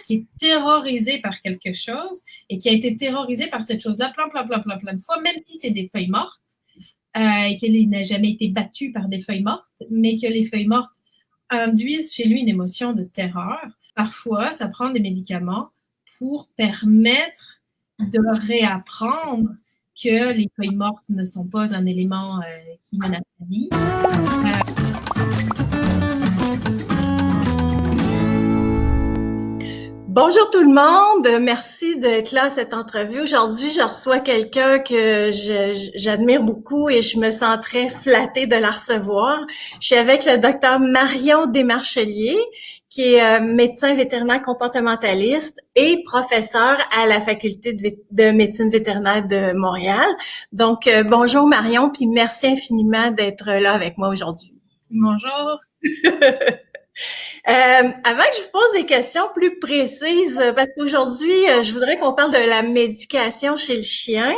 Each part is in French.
qui est terrorisé par quelque chose et qui a été terrorisé par cette chose-là plein de fois, même si c'est des feuilles mortes, et qu'il n'a jamais été battu par des feuilles mortes, mais que les feuilles mortes induisent chez lui une émotion de terreur. Parfois, ça prend des médicaments pour permettre de réapprendre que les feuilles mortes ne sont pas un élément qui menace la vie. Bonjour tout le monde, merci d'être là à cette entrevue. Aujourd'hui, je reçois quelqu'un que j'admire beaucoup et je me sens très flattée de la recevoir. Je suis avec le docteur Marion Desmarchelier, qui est médecin vétérinaire comportementaliste et professeur à la faculté de médecine vétérinaire de Montréal. Donc, bonjour Marion, puis merci infiniment d'être là avec moi aujourd'hui. Bonjour. Avant que je vous pose des questions plus précises, parce qu'aujourd'hui, je voudrais qu'on parle de la médication chez le chien,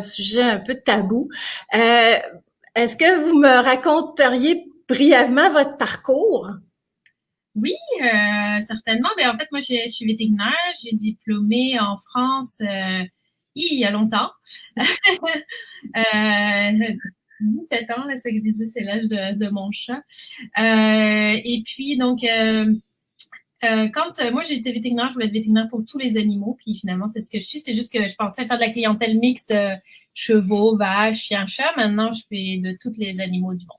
sujet un peu tabou. Est-ce que vous me raconteriez brièvement votre parcours? Oui, certainement. Ben, en fait, moi, je suis vétérinaire. J'ai diplômé en France il y a longtemps. 17 ans, là, c'est ce que je disais, c'est l'âge de mon chat. Et puis, donc, quand moi j'ai été vétérinaire, je voulais être vétérinaire pour tous les animaux, puis finalement, c'est ce que je suis. C'est juste que je pensais faire de la clientèle mixte, chevaux, vaches, chiens, chats. Maintenant, je fais de tous les animaux du monde.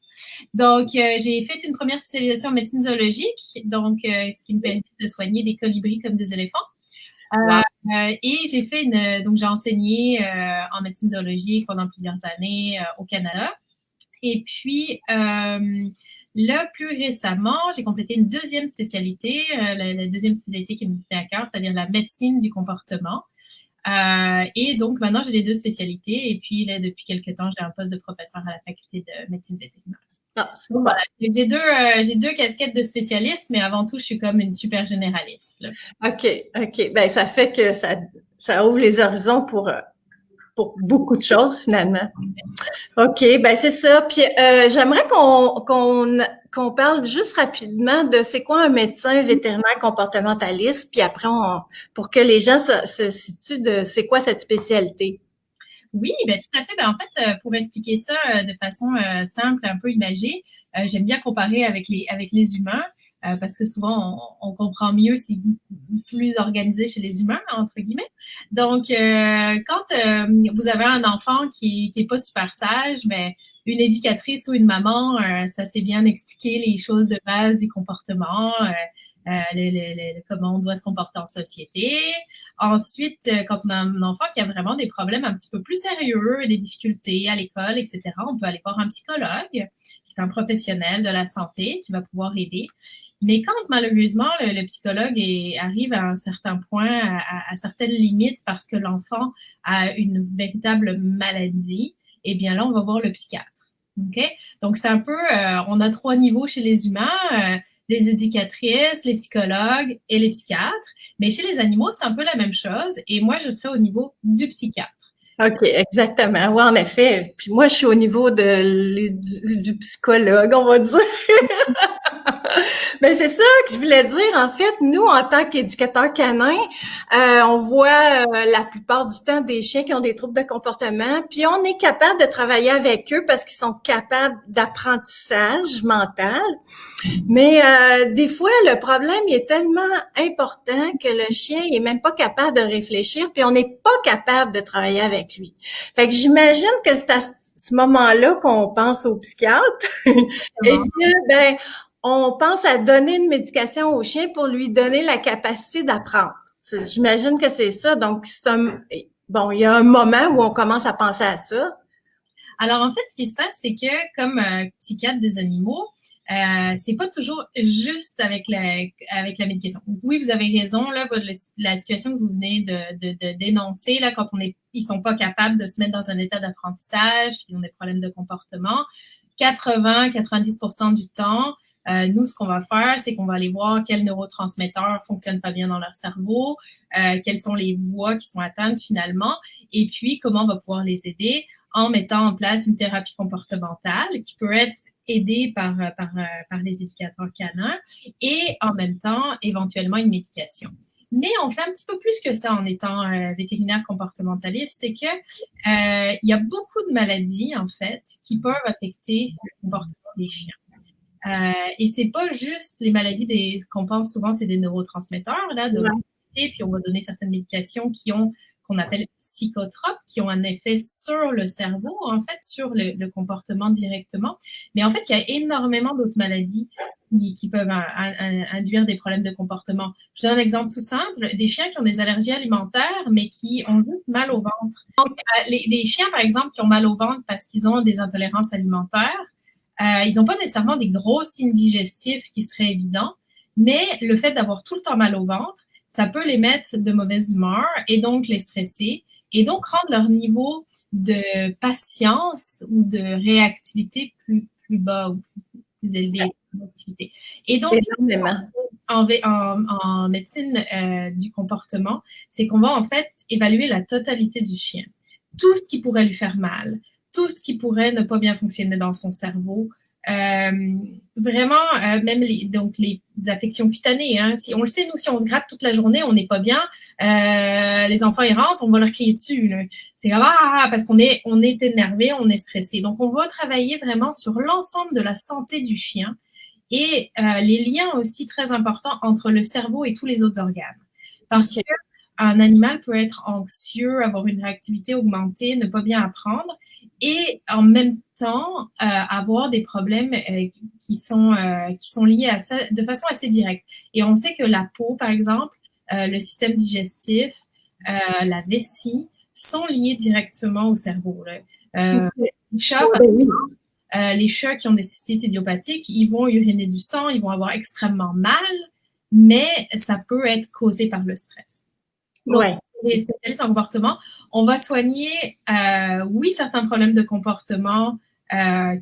Donc, j'ai fait une première spécialisation en médecine zoologique, donc ce qui me permet de soigner des colibris comme des éléphants. Wow. Et j'ai fait donc j'ai enseigné en médecine zoologique pendant plusieurs années au Canada. Et puis là, plus récemment, j'ai complété une deuxième spécialité, la deuxième spécialité qui me tenait à cœur, c'est-à-dire la médecine du comportement. Et donc maintenant, j'ai les deux spécialités. Et puis là, depuis quelques temps, j'ai un poste de professeur à la faculté de médecine vétérinaire. Ah, donc, voilà, j'ai deux casquettes de spécialiste, mais avant tout, je suis comme une super généraliste. Là. OK. Ben, ça fait que ça ouvre les horizons pour beaucoup de choses, finalement. OK, ben c'est ça. Puis j'aimerais qu'on parle juste rapidement de c'est quoi un médecin vétérinaire comportementaliste, puis après, pour que les gens se situent de c'est quoi cette spécialité. Oui, ben tout à fait. Ben en fait, pour expliquer ça de façon simple, un peu imagée, j'aime bien comparer avec les humains parce que souvent on comprend mieux, c'est plus organisé chez les humains entre guillemets. Donc quand vous avez un enfant qui est pas super sage, ben une éducatrice ou une maman, ça sait bien expliquer les choses de base du comportement. Comment on doit se comporter en société. Ensuite, quand on a un enfant qui a vraiment des problèmes un petit peu plus sérieux, des difficultés à l'école, etc., on peut aller voir un psychologue, qui est un professionnel de la santé, qui va pouvoir aider. Mais quand malheureusement le psychologue arrive à un certain point, à certaines limites, parce que l'enfant a une véritable maladie, eh bien là, on va voir le psychiatre. Okay? Donc, c'est un peu, on a 3 niveaux chez les humains. Les éducatrices, les psychologues et les psychiatres. Mais chez les animaux, c'est un peu la même chose. Et moi, je serai au niveau du psychiatre. OK, exactement. Oui, en effet. Puis moi, je suis au niveau du psychologue, on va dire. Ben c'est ça que je voulais dire. En fait, nous, en tant qu'éducateurs canins, on voit la plupart du temps des chiens qui ont des troubles de comportement, puis on est capable de travailler avec eux parce qu'ils sont capables d'apprentissage mental. Mais des fois, le problème il est tellement important que le chien il est même pas capable de réfléchir, puis on n'est pas capable de travailler avec lui. Fait que j'imagine que c'est à ce moment-là qu'on pense au psychiatre. Et que, ben, on pense à donner une médication au chien pour lui donner la capacité d'apprendre. J'imagine que c'est ça. Donc, il y a un moment où on commence à penser à ça. Alors, en fait, ce qui se passe, c'est que comme psychiatre des animaux, c'est pas toujours juste avec la médication. Oui, vous avez raison, là, la situation que vous venez de dénoncer, là, quand ils sont pas capables de se mettre dans un état d'apprentissage, puis ils ont des problèmes de comportement, 80-90% du temps, nous, ce qu'on va faire, c'est qu'on va aller voir quels neurotransmetteurs fonctionnent pas bien dans leur cerveau, quelles sont les voies qui sont atteintes finalement, et puis comment on va pouvoir les aider en mettant en place une thérapie comportementale qui peut être aidé par les éducateurs canins et en même temps, éventuellement, une médication. Mais on fait un petit peu plus que ça en étant vétérinaire comportementaliste, c'est que il y a beaucoup de maladies, en fait, qui peuvent affecter le comportement des chiens. Et c'est pas juste les maladies qu'on pense souvent, c'est des neurotransmetteurs, là, de l'anxiété, puis on va donner certaines médications qu'on appelle psychotropes, qui ont un effet sur le cerveau, en fait, sur le comportement directement. Mais en fait, il y a énormément d'autres maladies qui peuvent induire des problèmes de comportement. Je donne un exemple tout simple, des chiens qui ont des allergies alimentaires, mais qui ont juste mal au ventre. Donc, les chiens, par exemple, qui ont mal au ventre parce qu'ils ont des intolérances alimentaires, ils n'ont pas nécessairement des gros signes digestifs qui seraient évidents, mais le fait d'avoir tout le temps mal au ventre, ça peut les mettre de mauvaise humeur et donc les stresser et donc rendre leur niveau de patience ou de réactivité plus bas ou plus élevé. Et donc, en médecine du comportement, c'est qu'on va en fait évaluer la totalité du chien. Tout ce qui pourrait lui faire mal, tout ce qui pourrait ne pas bien fonctionner dans son cerveau. Vraiment, même les affections cutanées. Hein, si on le sait, nous, si on se gratte toute la journée, on n'est pas bien. Les enfants, ils rentrent, on va leur crier dessus. Là. C'est comme parce qu'on est énervé, on est stressé. Donc, on va travailler vraiment sur l'ensemble de la santé du chien et les liens aussi très importants entre le cerveau et tous les autres organes. Parce que un animal peut être anxieux, avoir une réactivité augmentée, ne pas bien apprendre et en même temps avoir des problèmes qui sont liés à ça de façon assez directe. Et on sait que la peau, par exemple, le système digestif, la vessie sont liés directement au cerveau. Là. Les chats, par exemple, les chats qui ont des cystites idiopathiques, ils vont uriner du sang, ils vont avoir extrêmement mal, mais ça peut être causé par le stress. Donc, les spécialistes en comportement, on va soigner, oui, certains problèmes de comportement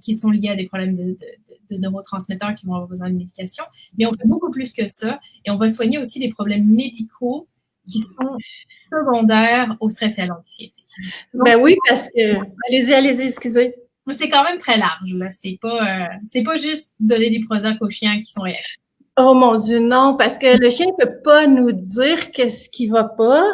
qui sont liés à des problèmes de neurotransmetteurs qui vont avoir besoin de médication, mais on fait beaucoup plus que ça et on va soigner aussi des problèmes médicaux qui sont secondaires au stress et à l'anxiété. Ben oui, parce que... Allez-y, excusez. C'est quand même très large, là. C'est pas juste donner du Prozac aux chiens qui sont réactifs. Oh mon Dieu, non, parce que le chien peut pas nous dire qu'est-ce qui va pas.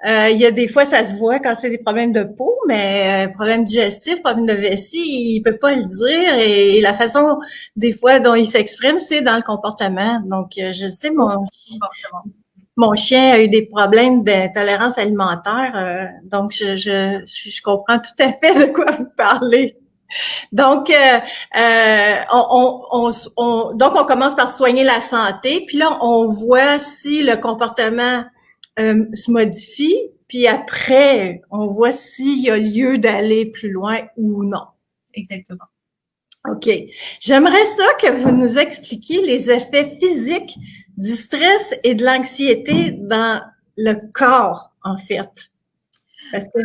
Il y a des fois, ça se voit quand c'est des problèmes de peau, mais problèmes digestifs, problèmes de vessie, il peut pas le dire. Et la façon, des fois, dont il s'exprime, c'est dans le comportement. Donc, je sais, mon chien a eu des problèmes d'intolérance alimentaire. Donc, je comprends tout à fait de quoi vous parlez. Donc, donc on commence par soigner la santé, puis là, on voit si le comportement se modifie, puis après, on voit s'il y a lieu d'aller plus loin ou non. Exactement. OK. J'aimerais ça que vous nous expliquiez les effets physiques du stress et de l'anxiété dans le corps, en fait. Parce que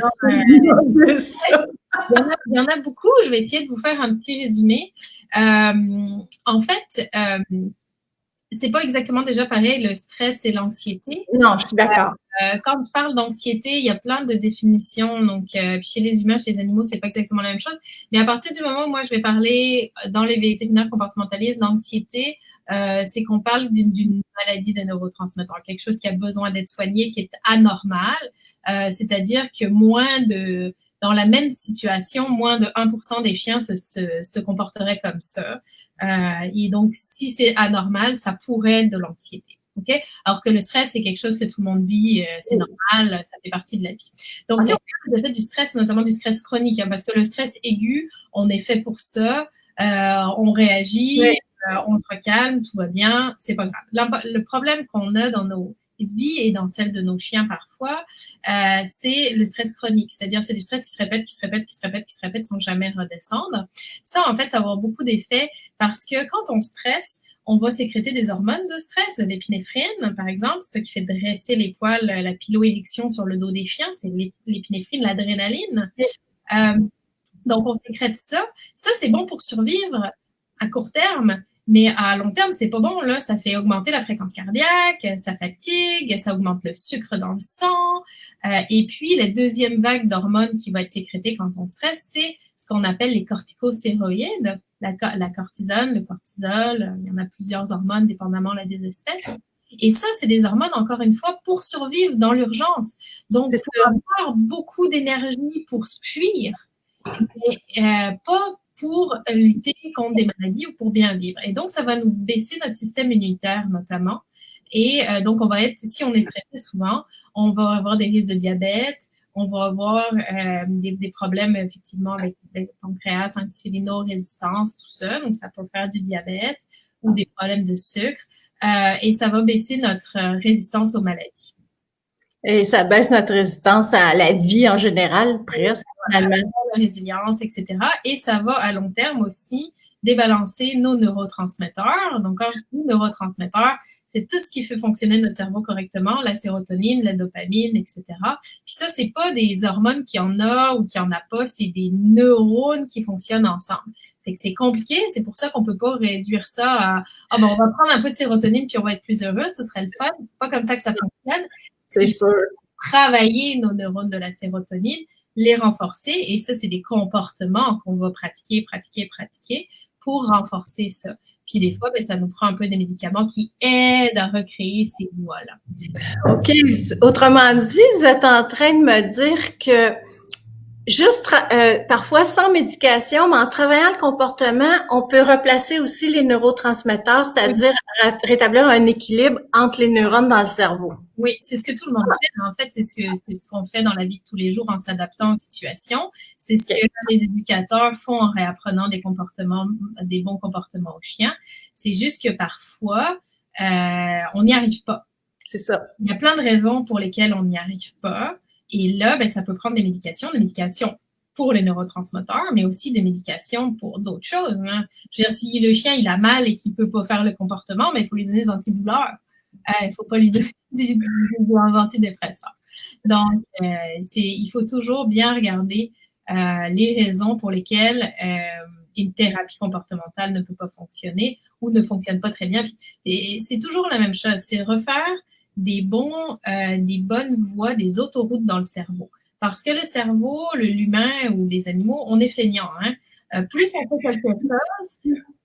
il y en a beaucoup. Je vais essayer de vous faire un petit résumé. En fait, c'est pas exactement déjà pareil le stress et l'anxiété. Non, je suis d'accord. Quand on parle d'anxiété, il y a plein de définitions. Donc, chez les humains, chez les animaux, c'est pas exactement la même chose. Mais à partir du moment où moi je vais parler dans les vétérinaires comportementalistes d'anxiété, c'est qu'on parle d'une maladie de neurotransmetteurs, quelque chose qui a besoin d'être soigné, qui est anormal. C'est-à-dire que dans la même situation, moins de 1% des chiens se comporteraient comme ça. Et donc, si c'est anormal, ça pourrait être de l'anxiété. Okay? Alors que le stress, c'est quelque chose que tout le monde vit, c'est normal, ça fait partie de la vie. Donc, si on regarde les effets du stress, notamment du stress chronique, hein, parce que le stress aigu, on est fait pour ça, on réagit, on se recalme, tout va bien, c'est pas grave. Le problème qu'on a dans nos vies et dans celle de nos chiens parfois, c'est le stress chronique. C'est-à-dire, c'est du stress qui se répète sans jamais redescendre. Ça, en fait, ça va avoir beaucoup d'effets parce que quand on stresse, on va sécréter des hormones de stress, de l'épinéphrine, par exemple, ce qui fait dresser les poils, la piloérection sur le dos des chiens, c'est l'épinéphrine, l'adrénaline. Donc, on sécrète ça. Ça, c'est bon pour survivre à court terme, mais à long terme, c'est pas bon, là. Ça fait augmenter la fréquence cardiaque, ça fatigue, ça augmente le sucre dans le sang. Et puis, la deuxième vague d'hormones qui va être sécrétée quand on stresse, c'est ce qu'on appelle les corticostéroïdes, la cortisone, le cortisol, il y en a plusieurs hormones dépendamment là, des espèces. Et ça, c'est des hormones, encore une fois, pour survivre dans l'urgence. Donc, pour avoir beaucoup d'énergie pour fuir, mais pas pour lutter contre des maladies ou pour bien vivre. Et donc, ça va nous baisser notre système immunitaire, notamment. Et donc, on va être, si on est stressé souvent, on va avoir des risques de diabète, on va avoir des problèmes, effectivement, avec le pancréas, insulino-résistance, tout ça. Donc, ça peut faire du diabète ou des problèmes de sucre. Et ça va baisser notre résistance aux maladies. Et ça baisse notre résistance à la vie en général, presque, finalement. La résilience, etc. Et ça va, à long terme aussi, débalancer nos neurotransmetteurs. Donc, quand je dis neurotransmetteurs, c'est tout ce qui fait fonctionner notre cerveau correctement, la sérotonine, la dopamine, etc. Puis ça, c'est pas des hormones qu'il y en a ou qu'il y en a pas, c'est des neurones qui fonctionnent ensemble. Fait que c'est compliqué, c'est pour ça qu'on peut pas réduire ça à « Ah ben, on va prendre un peu de sérotonine puis on va être plus heureux, ce serait le fun ». C'est pas comme ça que ça fonctionne. C'est sûr. Travailler nos neurones de la sérotonine, les renforcer, et ça, c'est des comportements qu'on va pratiquer pour renforcer ça. Puis des fois, ben, ça nous prend un peu des médicaments qui aident à recréer ces voies-là. OK. Autrement dit, vous êtes en train de me dire que juste parfois sans médication, mais en travaillant le comportement, on peut replacer aussi les neurotransmetteurs, c'est-à-dire rétablir un équilibre entre les neurones dans le cerveau. Oui, c'est ce que tout le monde fait. En fait, c'est ce qu'on fait dans la vie de tous les jours en s'adaptant aux situations. C'est ce que les éducateurs font en réapprenant des bons comportements aux chiens. C'est juste que parfois, on n'y arrive pas. C'est ça. Il y a plein de raisons pour lesquelles on n'y arrive pas. Et là, ben, ça peut prendre des médications pour les neurotransmetteurs, mais aussi des médications pour d'autres choses. Hein. Je veux dire, si le chien, il a mal et qu'il peut pas faire le comportement, ben, il faut lui donner des antidouleurs. Il faut pas lui donner des antidépresseurs. Donc, il faut toujours bien regarder les raisons pour lesquelles une thérapie comportementale ne peut pas fonctionner ou ne fonctionne pas très bien. Et c'est toujours la même chose, c'est refaire des bonnes voies, des autoroutes dans le cerveau. Parce que le cerveau, l'humain ou les animaux, on est feignants. Hein? Plus on fait quelque chose,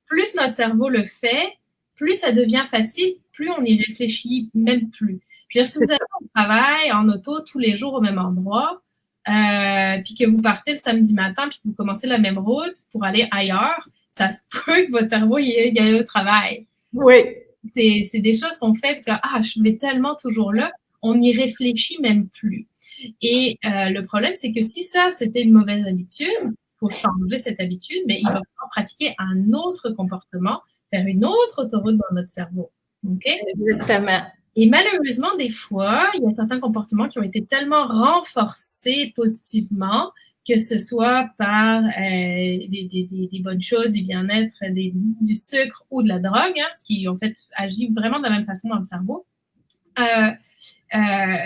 plus notre cerveau le fait, plus ça devient facile, plus on y réfléchit même plus. Je veux dire, si vous allez au travail, en auto, tous les jours au même endroit, puis que vous partez le samedi matin, puis que vous commencez la même route pour aller ailleurs, ça se peut que votre cerveau y aille au travail. Oui. C'est des choses qu'on fait parce que je vais tellement toujours là, on n'y réfléchit même plus. Et le problème, c'est que si ça, c'était une mauvaise habitude, il faut changer cette habitude, mais il va falloir pratiquer un autre comportement, faire une autre autoroute dans notre cerveau. Okay? Exactement. Et malheureusement, des fois, il y a certains comportements qui ont été tellement renforcés positivement, que ce soit par des bonnes choses, du bien-être, du sucre ou de la drogue, hein, ce qui en fait agit vraiment de la même façon dans le cerveau.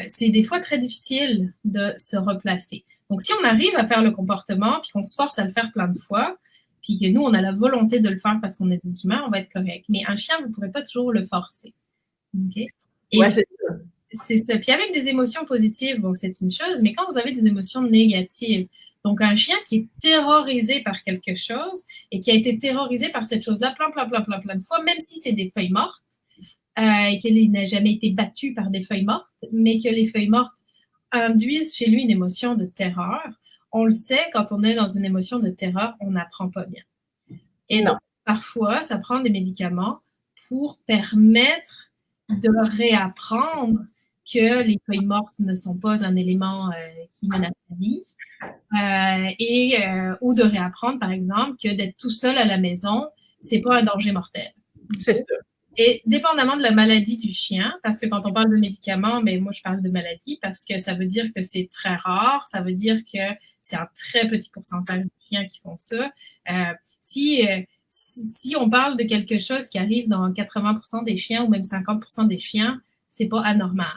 C'est des fois très difficile de se replacer. Donc, si on arrive à faire le comportement, puis qu'on se force à le faire plein de fois, puis que nous, on a la volonté de le faire parce qu'on est des humains, on va être correct. Mais un chien, vous ne pourrez pas toujours le forcer. Okay? Et ouais, c'est ça. C'est ça. Puis avec des émotions positives, bon, c'est une chose, mais quand vous avez des émotions négatives, donc un chien qui est terrorisé par quelque chose et qui a été terrorisé par cette chose-là plein de fois, même si c'est des feuilles mortes, et qu'il n'a jamais été battu par des feuilles mortes, mais que les feuilles mortes induisent chez lui une émotion de terreur. On le sait, quand on est dans une émotion de terreur, on n'apprend pas bien. Et donc, parfois, ça prend des médicaments pour permettre de réapprendre que les feuilles mortes ne sont pas un élément qui menace la vie, ou de réapprendre, par exemple, que d'être tout seul à la maison, c'est pas un danger mortel. C'est ça. Et dépendamment de la maladie du chien, parce que quand on parle de médicaments, mais moi je parle de maladie parce que ça veut dire que c'est très rare, ça veut dire que c'est un très petit pourcentage de chiens qui font ça. Si on parle de quelque chose qui arrive dans 80% des chiens ou même 50% des chiens, c'est pas anormal.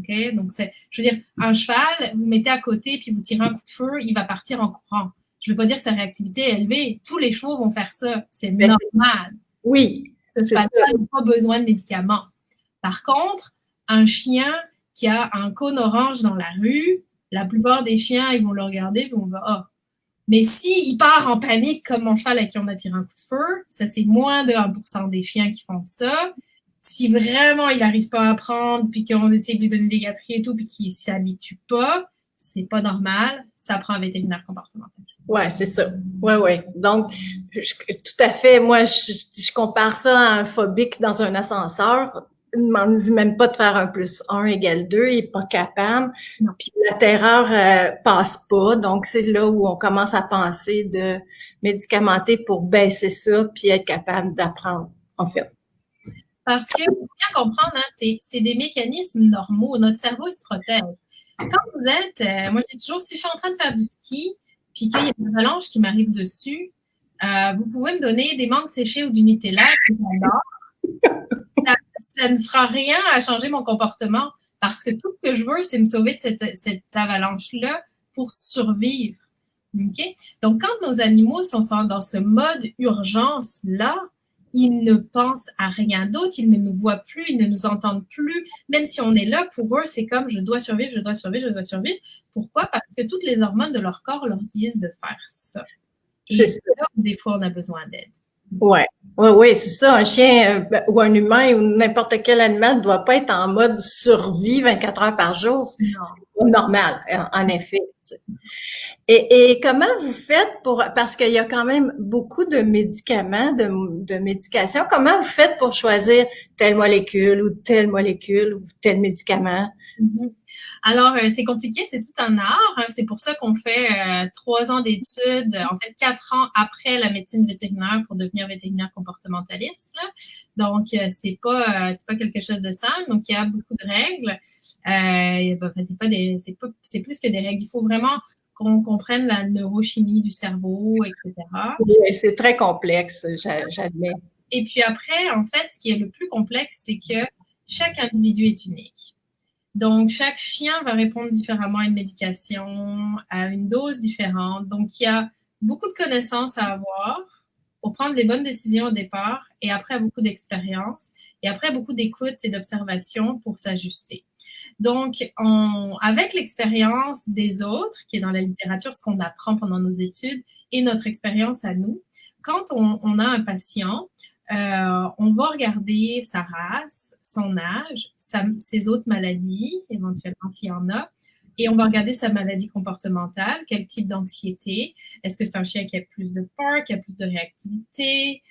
Okay? Donc, je veux dire, un cheval, vous mettez à côté puis vous tirez un coup de feu, il va partir en courant. Je veux pas dire que sa réactivité est élevée. Tous les chevaux vont faire ça. C'est normal. Oui. Ce cheval n'a pas besoin de médicaments. Par contre, un chien qui a un cône orange dans la rue, la plupart des chiens, ils vont le regarder et vont dire « Ah, Mais s'il part en panique comme mon cheval à qui on a tiré un coup de feu, ça c'est moins de 1% des chiens qui font ça. Si vraiment il n'arrive pas à apprendre, puis qu'on essaie de lui donner des gâteries et tout, puis qu'il s'habitue pas, c'est pas normal, ça prend un vétérinaire comportemental. Ouais, c'est ça. Ouais. Donc, tout à fait. Moi, je compare ça à un phobique dans un ascenseur. Il ne m'en dit même pas de faire 1+1 = 2. Il est pas capable. Non. Puis la terreur passe pas. Donc, c'est là où on commence à penser de médicamenter pour baisser ça puis être capable d'apprendre, en fait. Parce que, faut bien comprendre, hein, c'est des mécanismes normaux. Notre cerveau, il se protège. Quand vous êtes, moi je dis toujours, si je suis en train de faire du ski, puis qu'il y a une avalanche qui m'arrive dessus, vous pouvez me donner des mangues séchées ou du Nutella, ça ne fera rien à changer mon comportement, parce que tout ce que je veux, c'est me sauver de cette avalanche-là pour survivre. Okay? Donc, quand nos animaux sont dans ce mode urgence-là, ils ne pensent à rien d'autre, ils ne nous voient plus, ils ne nous entendent plus. Même si on est là, pour eux, c'est comme je dois survivre, je dois survivre, je dois survivre. Pourquoi? Parce que toutes les hormones de leur corps leur disent de faire ça. Et c'est là où des fois on a besoin d'aide. Oui, c'est ça. Un chien ou un humain ou n'importe quel animal ne doit pas être en mode survie 24 heures par jour. C'est pas normal, en effet. Et comment vous faites parce qu'il y a quand même beaucoup de médicaments, de médication, comment vous faites pour choisir telle molécule ou tel médicament? Mm-hmm. Alors, c'est compliqué, c'est tout un art. C'est pour ça qu'on fait 3 ans d'études, en fait 4 ans après la médecine vétérinaire pour devenir vétérinaire comportementaliste. Là. Donc, c'est pas quelque chose de simple. Donc, il y a beaucoup de règles. C'est plus que des règles. Il faut vraiment qu'on comprenne la neurochimie du cerveau, etc. Oui, c'est très complexe, j'admets. Et puis après, en fait, ce qui est le plus complexe, c'est que chaque individu est unique. Donc, chaque chien va répondre différemment à une médication, à une dose différente. Donc, il y a beaucoup de connaissances à avoir pour prendre les bonnes décisions au départ et après beaucoup d'expérience et après beaucoup d'écoute et d'observation pour s'ajuster. Donc, avec l'expérience des autres, qui est dans la littérature, ce qu'on apprend pendant nos études, et notre expérience à nous, quand on a un patient, on va regarder sa race, son âge, ses autres maladies, éventuellement s'il y en a, et on va regarder sa maladie comportementale, quel type d'anxiété, est-ce que c'est un chien qui a plus de peur, qui a plus de réactivité,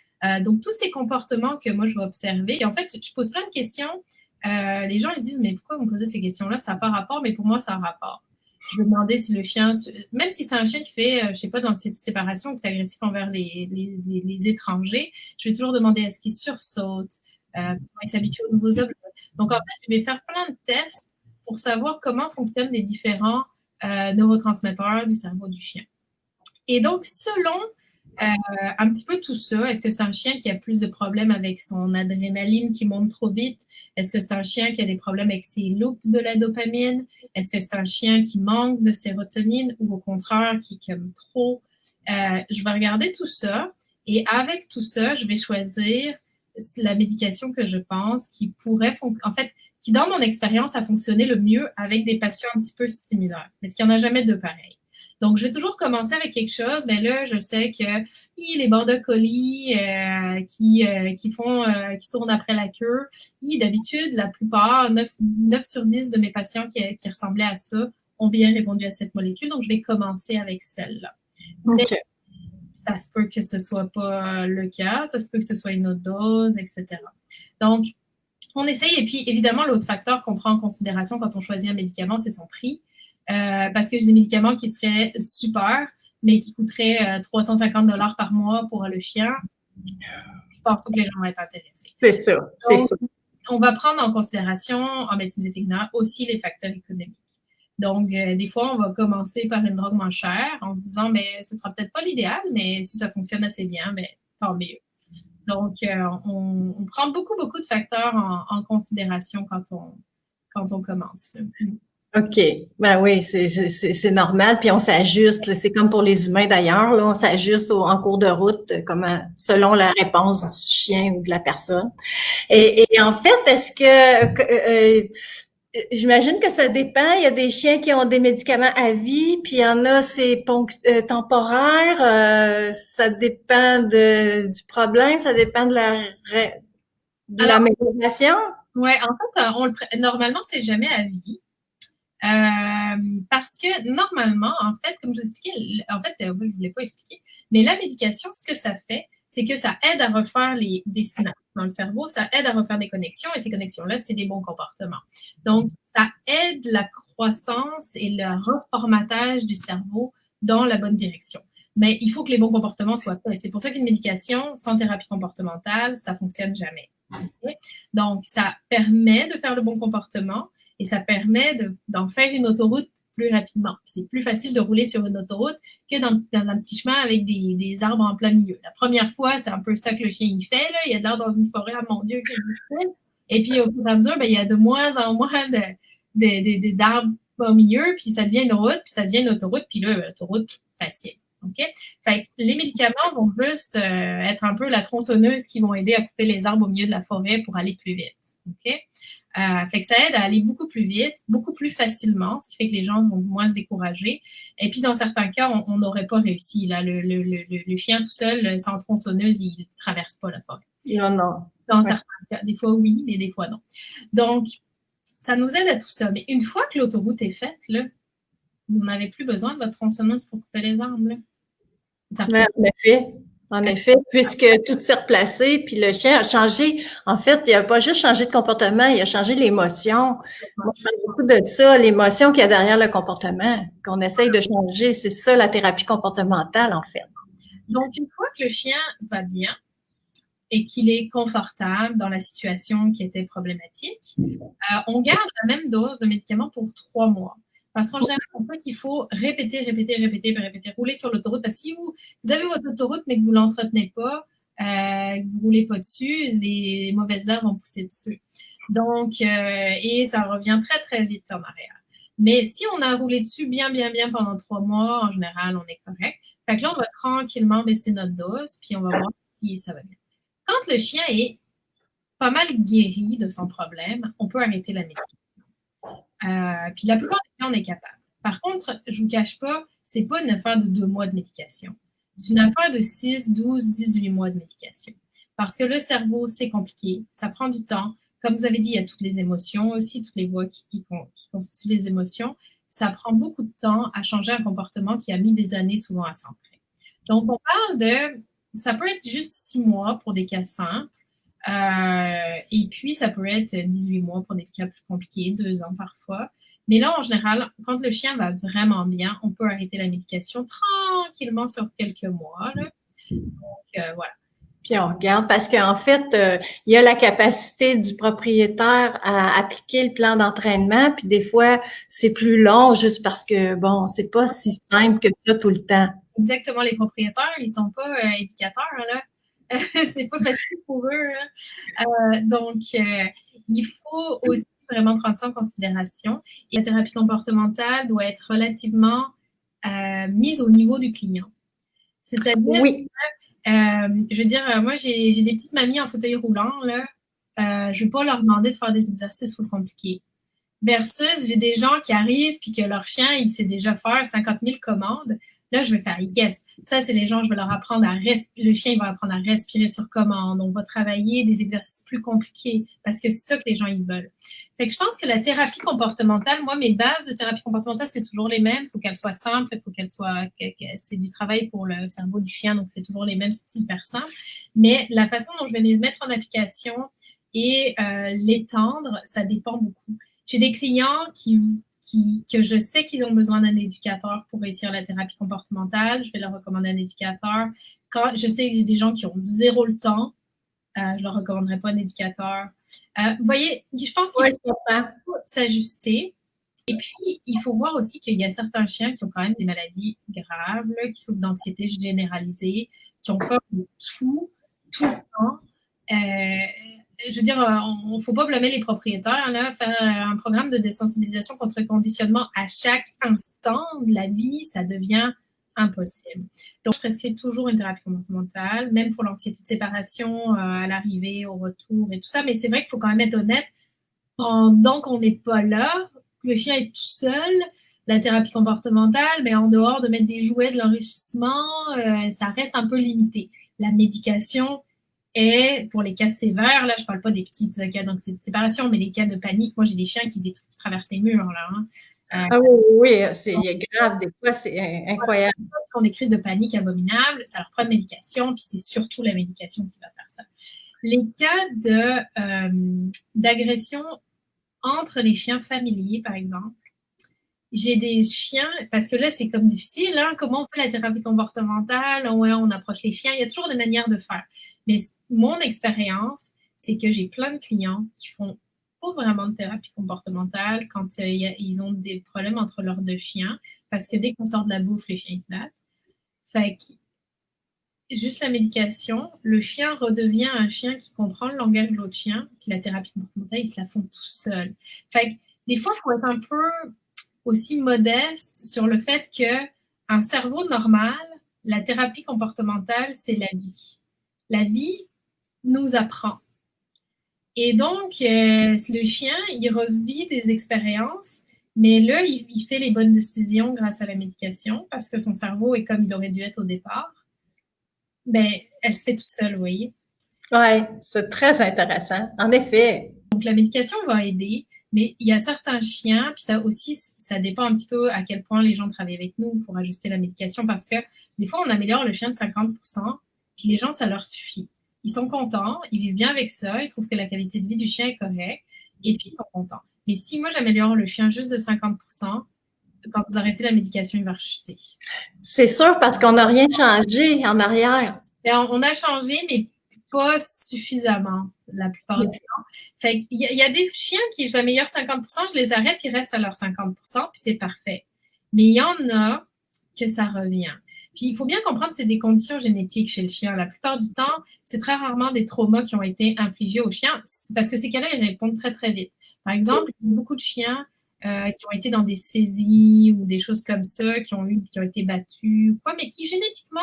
donc tous ces comportements que moi je vais observer. Et en fait, je pose plein de questions. Les gens ils se disent mais pourquoi vous me posez ces questions-là, ça n'a pas rapport, mais pour moi ça a rapport. Je vais demander si le chien, même si c'est un chien qui fait, je sais pas, d'anxiété-séparation, qui est agressif envers les étrangers, je vais toujours demander est-ce qu'il sursaute, comment il s'habitue aux nouveaux objets. Donc en fait, je vais faire plein de tests pour savoir comment fonctionnent les différents neurotransmetteurs du cerveau du chien. Et donc selon un petit peu tout ça. Est-ce que c'est un chien qui a plus de problèmes avec son adrénaline qui monte trop vite? Est-ce que c'est un chien qui a des problèmes avec ses loops de la dopamine? Est-ce que c'est un chien qui manque de sérotonine ou au contraire qui comme trop? Je vais regarder tout ça et avec tout ça, je vais choisir la médication que je pense qui pourrait en fait, qui dans mon expérience a fonctionné le mieux avec des patients un petit peu similaires. Parce qu'il n'y en a jamais deux pareils. Donc, je vais toujours commencer avec quelque chose. Mais là, je sais que les border collies qui se tournent après la queue, d'habitude, la plupart, 9 sur 10 de mes patients qui ressemblaient à ça ont bien répondu à cette molécule. Donc, je vais commencer avec celle-là. Okay. Ça se peut que ce soit pas le cas. Ça se peut que ce soit une autre dose, etc. Donc, on essaye. Et puis, évidemment, l'autre facteur qu'on prend en considération quand on choisit un médicament, c'est son prix. Parce que j'ai des médicaments qui seraient super, mais qui coûteraient 350 $ par mois pour le chien. Je pense pas que les gens vont être intéressés. C'est ça, c'est ça. On va prendre en considération en médecine vétérinaire aussi les facteurs économiques. Donc, des fois, on va commencer par une drogue moins chère en se disant, mais ce sera peut-être pas l'idéal, mais si ça fonctionne assez bien, mais tant mieux. Donc, on prend beaucoup de facteurs en considération quand on commence. OK. Ben oui, c'est normal. Puis on s'ajuste. C'est comme pour les humains d'ailleurs. Là, on s'ajuste en cours de route, selon la réponse du chien ou de la personne. Et en fait, est-ce que J'imagine que ça dépend. Il y a des chiens qui ont des médicaments à vie, puis il y en a, c'est temporaire. Ça dépend du problème, ça dépend de Alors, la médication. ouais, en fait, normalement, c'est jamais à vie. Parce que normalement, en fait, comme je vous expliquais, en fait, je ne voulais pas expliquer, mais la médication, ce que ça fait, c'est que ça aide à refaire des synapses dans le cerveau, ça aide à refaire des connexions, et ces connexions-là, c'est des bons comportements. Donc, ça aide la croissance et le reformatage du cerveau dans la bonne direction. Mais il faut que les bons comportements soient faits. C'est pour ça qu'une médication sans thérapie comportementale, ça fonctionne jamais. Okay? Donc, ça permet de faire le bon comportement, et ça permet d'en faire une autoroute plus rapidement. C'est plus facile de rouler sur une autoroute que dans un petit chemin avec des arbres en plein milieu. La première fois, c'est un peu ça que le chien il fait. Là. Il a l'air dans une forêt, ah, mon Dieu, c'est difficile. Et puis, au fur et à mesure, ben, il y a de moins en moins d'arbres au milieu, puis ça devient une route, puis ça devient une autoroute, puis là, l'autoroute facile. OK? Fait que les médicaments vont juste être un peu la tronçonneuse qui vont aider à couper les arbres au milieu de la forêt pour aller plus vite. OK? Fait que ça aide à aller beaucoup plus vite, beaucoup plus facilement, ce qui fait que les gens vont moins se décourager. Et puis, dans certains cas, on n'aurait pas réussi. Là, le chien tout seul, sans tronçonneuse, il ne traverse pas la forêt. Non, non. Dans certains cas. Des fois, oui, mais des fois, non. Donc, ça nous aide à tout ça. Mais une fois que l'autoroute est faite, là, vous n'en avez plus besoin de votre tronçonneuse pour couper les arbres. Là. Ça Ouais, en effet, puisque tout s'est replacé, puis le chien a changé. En fait, il a pas juste changé de comportement, il a changé l'émotion. Moi, je parle beaucoup de ça, l'émotion qu'il y a derrière le comportement, qu'on essaye de changer. C'est ça, la thérapie comportementale, en fait. Donc, une fois que le chien va bien et qu'il est confortable dans la situation qui était problématique, on garde la même dose de médicaments pour 3 mois. Parce qu'en général, on voit qu'il faut répéter, rouler sur l'autoroute. Parce que si vous avez votre autoroute, mais que vous ne l'entretenez pas, que vous ne roulez pas dessus, les mauvaises herbes vont pousser dessus. Donc, et ça revient très, très vite en arrière. Mais si on a roulé dessus bien pendant 3 mois, en général, on est correct. Fait que là, on va tranquillement baisser notre dose, puis on va voir si ça va bien. Quand le chien est pas mal guéri de son problème, on peut arrêter la médication. Puis la plupart des cas, on est capable. Par contre, je ne vous cache pas, c'est pas une affaire de 2 mois de médication. C'est une affaire de 6, 12, 18 mois de médication. Parce que le cerveau, c'est compliqué, ça prend du temps. Comme vous avez dit, il y a toutes les émotions aussi, toutes les voies qui constituent les émotions. Ça prend beaucoup de temps à changer un comportement qui a mis des années souvent à s'ancrer. Donc, on parle ça peut être juste 6 mois pour des cas simples. Et puis, ça peut être 18 mois pour des cas plus compliqués, 2 ans parfois. Mais là, en général, quand le chien va vraiment bien, on peut arrêter la médication tranquillement sur quelques mois. Là. Donc, voilà. Puis on regarde parce qu'en fait, il y a la capacité du propriétaire à appliquer le plan d'entraînement, puis des fois, c'est plus long juste parce que, bon, c'est pas si simple que ça tout le temps. Exactement, les propriétaires, ils sont pas éducateurs, là. C'est pas facile pour eux. Hein. Donc, il faut aussi vraiment prendre ça en considération. Et la thérapie comportementale doit être relativement mise au niveau du client. C'est-à-dire, oui. Je veux dire, moi, j'ai des petites mamies en fauteuil roulant, là. Je ne vais pas leur demander de faire des exercices trop compliqués. Versus, j'ai des gens qui arrivent puis que leur chien, il sait déjà faire 50 000 commandes. Là, je vais faire yes. Ça, c'est les gens, je vais leur apprendre le chien, il va apprendre à respirer sur commande. On va travailler des exercices plus compliqués parce que c'est ça que les gens, ils veulent. Fait que je pense que la thérapie comportementale, moi, mes bases de thérapie comportementale, c'est toujours les mêmes. Il faut qu'elles soient simples, il faut c'est du travail pour le cerveau du chien, donc c'est toujours les mêmes, c'est hyper simple. Mais la façon dont je vais les mettre en application et l'étendre, ça dépend beaucoup. J'ai des clients que je sais qu'ils ont besoin d'un éducateur pour réussir la thérapie comportementale. Je vais leur recommander un éducateur. Quand je sais que j'ai des gens qui ont zéro le temps, je leur recommanderai pas un éducateur. Vous voyez, je pense qu'il faut s'ajuster. Et puis, il faut voir aussi qu'il y a certains chiens qui ont quand même des maladies graves, là, qui souffrent d'anxiété généralisée, qui ont peur de tout le temps. Je veux dire, on ne faut pas blâmer les propriétaires. Là, faire un programme de désensibilisation contre le conditionnement à chaque instant de la vie, ça devient impossible. Donc, je prescris toujours une thérapie comportementale, même pour l'anxiété de séparation, à l'arrivée, au retour et tout ça. Mais c'est vrai qu'il faut quand même être honnête. pendant qu'on n'est pas là, le chien est tout seul. La thérapie comportementale, mais en dehors de mettre des jouets, de l'enrichissement, ça reste un peu limité. La médication est, pour les cas sévères, là, je parle pas des petits cas d'anxiété de séparation, mais les cas de panique. Moi, j'ai des chiens qui traversent les murs, là. Ah oui, c'est grave. Des fois, c'est incroyable. Quand on a des crises de panique abominables, ça leur prend de médication, puis c'est surtout la médication qui va faire ça. Les cas d'agression entre les chiens familiers, par exemple, j'ai des chiens, parce que là, c'est comme difficile, hein, comment on fait la thérapie comportementale, ouais, on approche les chiens, il y a toujours des manières de faire. Mais mon expérience, c'est que j'ai plein de clients qui font pas vraiment de thérapie comportementale quand ils ont des problèmes entre leurs deux chiens, parce que dès qu'on sort de la bouffe, les chiens ils se battent. Fait que juste la médication, le chien redevient un chien qui comprend le langage de l'autre chien, puis la thérapie comportementale, ils se la font tout seuls. Fait que des fois, il faut être un peu aussi modeste sur le fait que un cerveau normal, la thérapie comportementale, c'est la vie. La vie nous apprend. Et donc, le chien, il revit des expériences, mais là, il fait les bonnes décisions grâce à la médication parce que son cerveau est comme il aurait dû être au départ. Ben, elle se fait toute seule, vous voyez. Oui, c'est très intéressant. En effet. Donc, la médication va aider, mais il y a certains chiens, puis ça aussi, ça dépend un petit peu à quel point les gens travaillent avec nous pour ajuster la médication, parce que des fois, on améliore le chien de 50%, puis les gens, ça leur suffit. Ils sont contents, ils vivent bien avec ça, ils trouvent que la qualité de vie du chien est correcte, et puis ils sont contents. Mais si moi, j'améliore le chien juste de 50%, quand vous arrêtez la médication, il va rechuter. C'est sûr, parce qu'on n'a rien changé en arrière. Et on a changé, mais pas suffisamment la plupart du temps. Fait qu'il y a des chiens qui, je l'améliore 50%, je les arrête, ils restent à leur 50%, puis c'est parfait. Mais il y en a que ça revient. Puis il faut bien comprendre que c'est des conditions génétiques chez le chien. La plupart du temps, c'est très rarement des traumas qui ont été infligés au chien, parce que ces cas-là, ils répondent très, très vite. Par exemple, il y a beaucoup de chiens qui ont été dans des saisies ou des choses comme ça, qui ont été battus, quoi, mais qui génétiquement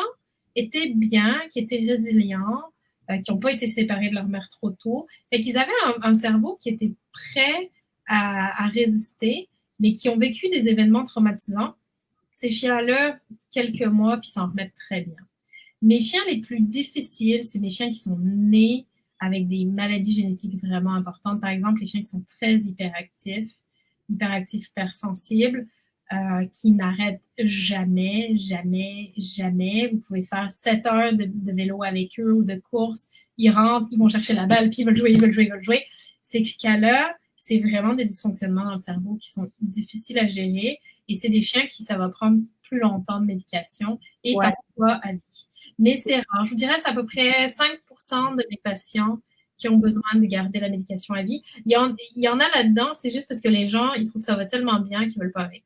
étaient bien, qui étaient résilients, qui n'ont pas été séparés de leur mère trop tôt. Fait qu'ils avaient un cerveau qui était prêt à résister, mais qui ont vécu des événements traumatisants. Ces chiens-là, quelques mois, puis s'en remettent très bien. Mes chiens les plus difficiles, c'est mes chiens qui sont nés avec des maladies génétiques vraiment importantes. Par exemple, les chiens qui sont très hyperactifs, hypersensibles, qui n'arrêtent jamais, jamais, jamais. Vous pouvez faire 7 heures de vélo avec eux ou de course. Ils rentrent, ils vont chercher la balle, puis ils veulent jouer, ils veulent jouer, ils veulent jouer. Ces cas-là, c'est vraiment des dysfonctionnements dans le cerveau qui sont difficiles à gérer. Et c'est des chiens qui, ça va prendre plus longtemps de médication et parfois à vie. Mais c'est rare. Je vous dirais, c'est à peu près 5% de mes patients qui ont besoin de garder la médication à vie. Il y en a là-dedans, c'est juste parce que les gens, ils trouvent que ça va tellement bien qu'ils veulent pas arrêter.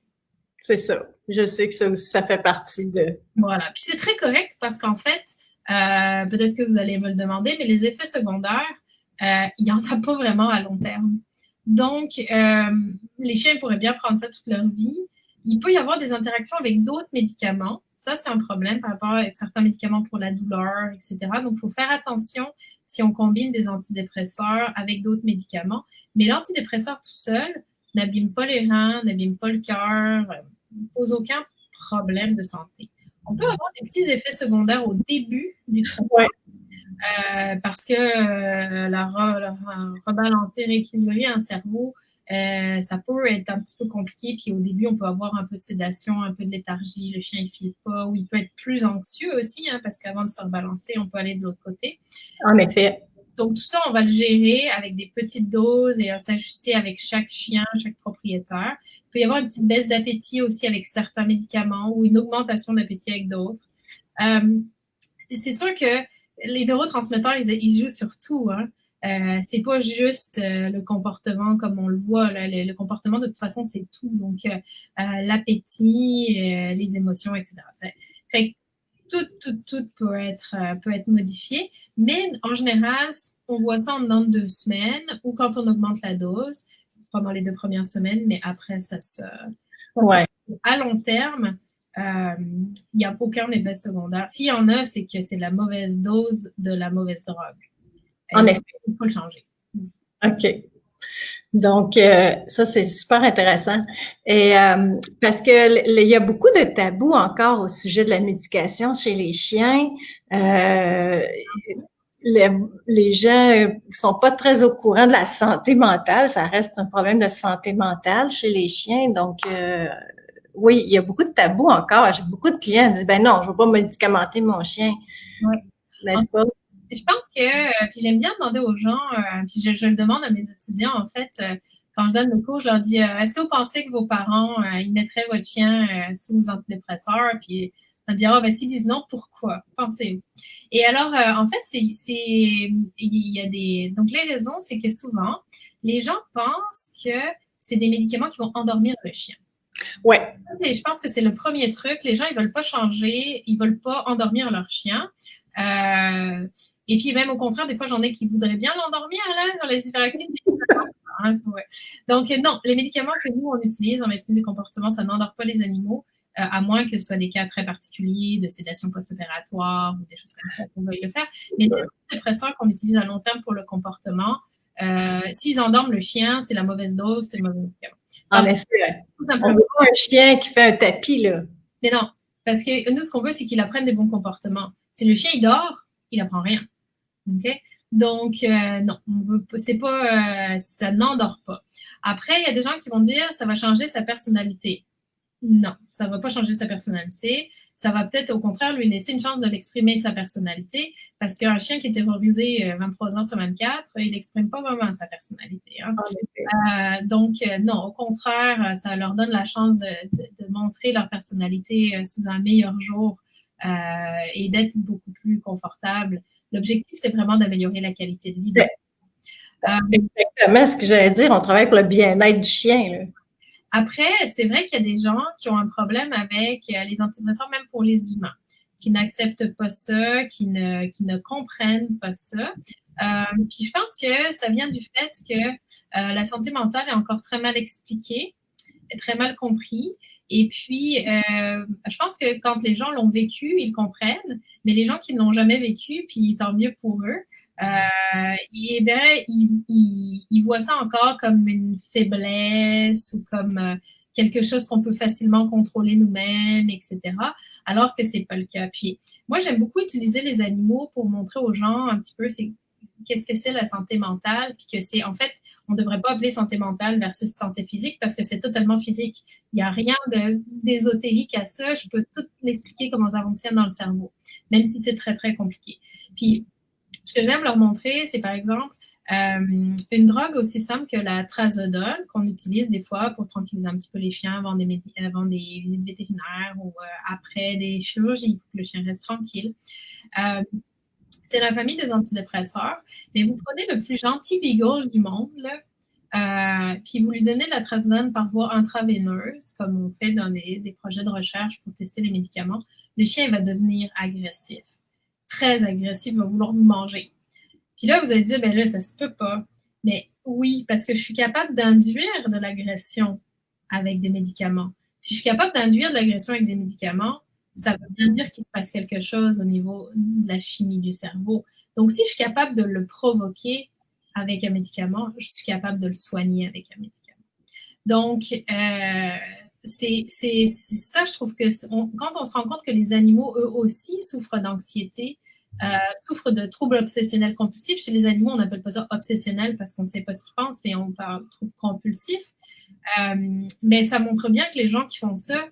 C'est ça. Je sais que ça aussi, ça fait partie de... Voilà. Puis c'est très correct parce qu'en fait, peut-être que vous allez me le demander, mais les effets secondaires, il n'y en a pas vraiment à long terme. Donc, les chiens pourraient bien prendre ça toute leur vie. Il peut y avoir des interactions avec d'autres médicaments. Ça, c'est un problème par rapport à certains médicaments pour la douleur, etc. Donc, il faut faire attention si on combine des antidépresseurs avec d'autres médicaments. Mais l'antidépresseur tout seul n'abîme pas les reins, n'abîme pas le cœur, ne pose aucun problème de santé. On peut avoir des petits effets secondaires au début du traitement parce que la rebalancer, rééquilibrer un cerveau, ça peut être un petit peu compliqué. Puis au début, on peut avoir un peu de sédation, un peu de léthargie, le chien ne file pas, ou il peut être plus anxieux aussi, hein, parce qu'avant de se rebalancer, on peut aller de l'autre côté. En effet. Donc tout ça, on va le gérer avec des petites doses et s'ajuster avec chaque chien, chaque propriétaire. Il peut y avoir une petite baisse d'appétit aussi avec certains médicaments ou une augmentation d'appétit avec d'autres. C'est sûr que les neurotransmetteurs, ils jouent sur tout, hein. C'est pas juste le comportement comme on le voit. Là. Le comportement, de toute façon, c'est tout. Donc, l'appétit, les émotions, etc. Fait que tout peut être modifié. Mais en général, on voit ça en dedans de 2 semaines ou quand on augmente la dose, pendant les 2 premières semaines, mais après, ça ouais. À long terme, il n'y a aucun effet secondaire. S'il y en a, c'est que c'est la mauvaise dose de la mauvaise drogue. En effet. Il faut le changer. OK. Donc, ça, c'est super intéressant. Et parce que il y a beaucoup de tabous encore au sujet de la médication chez les chiens. Euh, les, les gens sont pas très au courant de la santé mentale. Ça reste un problème de santé mentale chez les chiens. Donc, oui, il y a beaucoup de tabous encore. J'ai beaucoup de clients qui disent, ben non, je veux pas médicamenter mon chien. Ouais. N'est-ce pas? Je pense que, puis j'aime bien demander aux gens, puis je le demande à mes étudiants, en fait, quand je donne le cours, je leur dis, est-ce que vous pensez que vos parents, ils mettraient votre chien sous antidépresseurs? Puis on va dire, ah, ben, s'ils disent non, pourquoi? Pensez-vous? Et alors, en fait, il y a donc les raisons, c'est que souvent, les gens pensent que c'est des médicaments qui vont endormir le chien. Ouais. Et je pense que c'est le premier truc. Les gens, ils veulent pas changer, ils veulent pas endormir leur chien. Et puis même au contraire, des fois, j'en ai qui voudraient bien l'endormir là, dans les hyperactifs. Ouais. Donc non, les médicaments que nous, on utilise en médecine du comportement, ça n'endort pas les animaux, à moins que ce soit des cas très particuliers de sédation post-opératoire ou des choses comme ça qu'on veuille le faire. Mais les antidépresseurs qu'on utilise à long terme pour le comportement, s'ils endorment le chien, c'est la mauvaise dose, c'est le mauvais médicament. En effet, on veut pas un chien qui fait un tapis, là. Mais non, parce que nous, ce qu'on veut, c'est qu'il apprenne des bons comportements. Si le chien, il dort, il apprend rien. OK? Donc, non, c'est pas, ça n'endort pas. Après, il y a des gens qui vont dire, ça va changer sa personnalité. Non, ça va pas changer sa personnalité. Ça va peut-être, au contraire, lui laisser une chance de l'exprimer, sa personnalité, parce qu'un chien qui est terrorisé 23 heures sur 24, il n'exprime pas vraiment sa personnalité. Hein. Donc, non, au contraire, ça leur donne la chance de montrer leur personnalité sous un meilleur jour et d'être beaucoup plus confortable. L'objectif, c'est vraiment d'améliorer la qualité de vie. Exactement ce que j'allais dire. On travaille pour le bien-être du chien, là. Après, c'est vrai qu'il y a des gens qui ont un problème avec les antidépresseurs, même pour les humains, qui n'acceptent pas ça, qui ne comprennent pas ça. Puis je pense que ça vient du fait que la santé mentale est encore très mal expliquée, est très mal compris. Et puis, je pense que quand les gens l'ont vécu, ils comprennent, mais les gens qui ne l'ont jamais vécu, puis tant mieux pour eux, ils voient ça encore comme une faiblesse ou comme quelque chose qu'on peut facilement contrôler nous-mêmes, etc. Alors que c'est pas le cas. Puis moi, j'aime beaucoup utiliser les animaux pour montrer aux gens un petit peu qu'est-ce que c'est la santé mentale, puis que c'est en fait, on ne devrait pas appeler santé mentale versus santé physique parce que c'est totalement physique. Il n'y a rien d'ésotérique à ça. Je peux tout l'expliquer comment ça fonctionne dans le cerveau, même si c'est très, très compliqué. Puis, ce que j'aime leur montrer, c'est par exemple une drogue aussi simple que la trazodone qu'on utilise des fois pour tranquilliser un petit peu les chiens avant des visites vétérinaires ou après des chirurgies pour que le chien reste tranquille. C'est la famille des antidépresseurs, mais vous prenez le plus gentil beagle du monde, là, puis vous lui donnez de la trazodone par voie intraveineuse, comme on fait dans des projets de recherche pour tester les médicaments. Le chien va devenir agressif, très agressif, va vouloir vous manger. Puis là, vous allez dire, ben là, ça se peut pas. Mais oui, parce que je suis capable d'induire de l'agression avec des médicaments. Si je suis capable d'induire de l'agression avec des médicaments, ça veut bien dire qu'il se passe quelque chose au niveau de la chimie du cerveau. Donc, si je suis capable de le provoquer avec un médicament, je suis capable de le soigner avec un médicament. Donc, c'est ça, je trouve que quand on se rend compte que les animaux, eux aussi, souffrent d'anxiété, souffrent de troubles obsessionnels compulsifs. Chez les animaux, on n'appelle pas ça obsessionnel parce qu'on ne sait pas ce qu'ils pensent, mais on parle de troubles compulsifs. Mais ça montre bien que les gens qui font ça,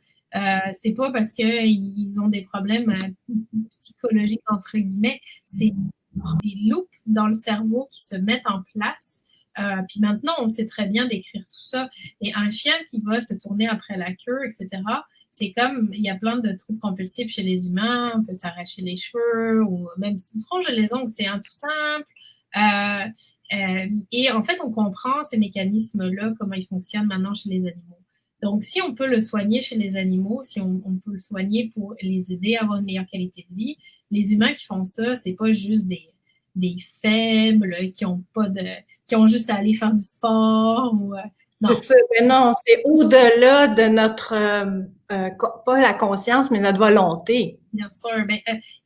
c'est pas parce qu'ils ont des problèmes psychologiques, entre guillemets, c'est des loops dans le cerveau qui se mettent en place. Puis maintenant, on sait très bien décrire tout ça. Et un chien qui va se tourner après la queue, etc., c'est comme, il y a plein de troubles compulsifs chez les humains, on peut s'arracher les cheveux, ou même se ronger les ongles, c'est un tout simple. Et en fait, on comprend ces mécanismes-là, comment ils fonctionnent maintenant chez les animaux. Donc, si on peut le soigner chez les animaux, si on peut le soigner pour les aider à avoir une meilleure qualité de vie, les humains qui font ça, c'est pas juste des faibles qui ont juste à aller faire du sport ou c'est ça, mais non, c'est au-delà de pas la conscience, mais notre volonté. Bien sûr.